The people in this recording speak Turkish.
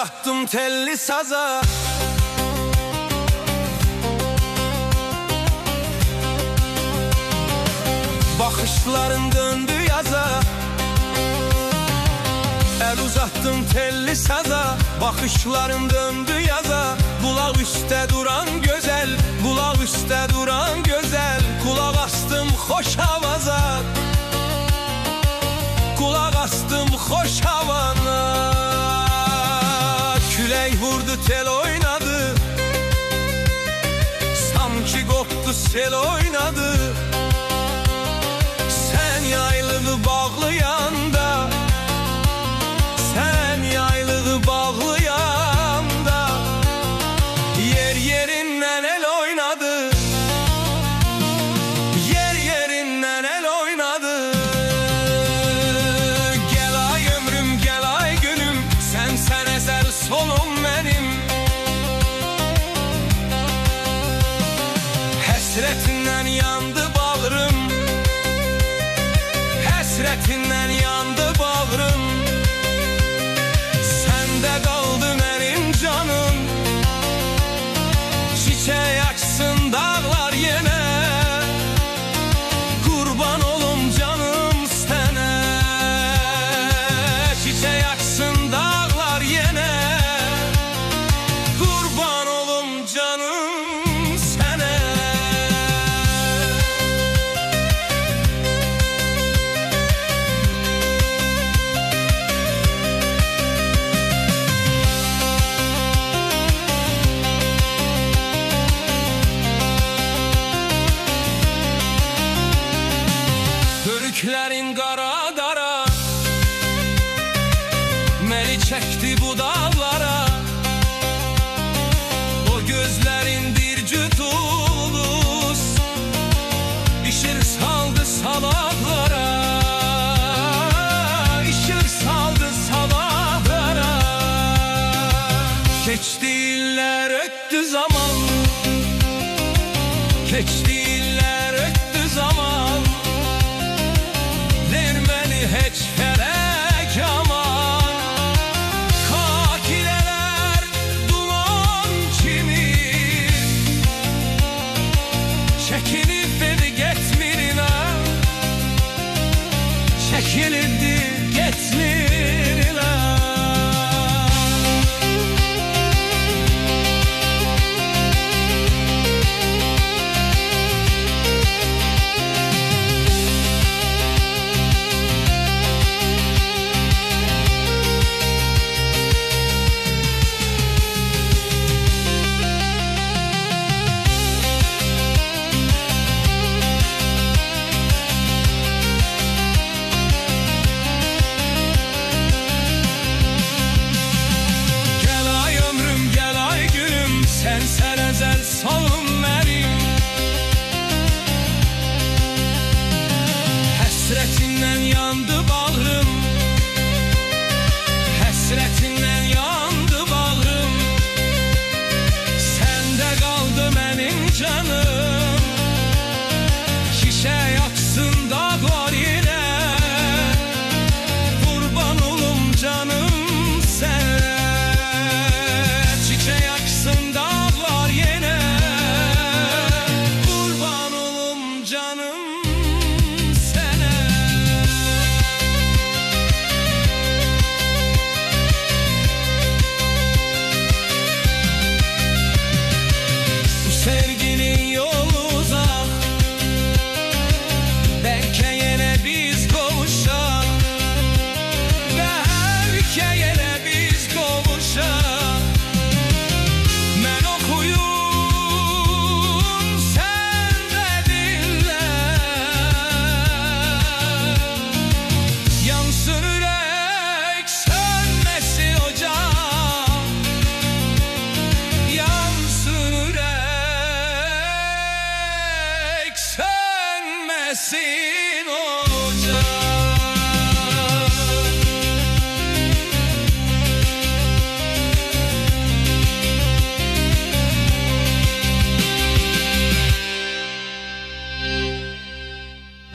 uzattım telli saza, bakışların döndü yaza. El uzattım telli saza, bakışların döndü yaza. Bulaq üstə duran gözəl, bulaq üstə duran gözəl. Kulaq astım xoş avaza, kulaq astım xoş havana. Külək vurdu tel oynadı, sanki qopdu sel oynadı. Sen yaylığı bağlayanda, sen yaylığı bağlayanda, yer yerinden el oynadı, yer yerinden el oynadı. Gel ay ömrüm, gel ay günüm, sen ezel solum benim. Həsretindən yandı bağrım, həsretindən yandı bağrım. Səndə qaldı mənim canım, çiçək açsın dağlar yenə. Qurban olum canım sənə, çiçək açsın dağlar yenə. Qurban olum canım sənə. Hörüklərin qara dara, məni çəkdi bu dağlara. O gözlərin bir cüt ulus, işir saldı sabahlara, işir saldı sabahlara. Keçdi illər ötdü zaman, keçdi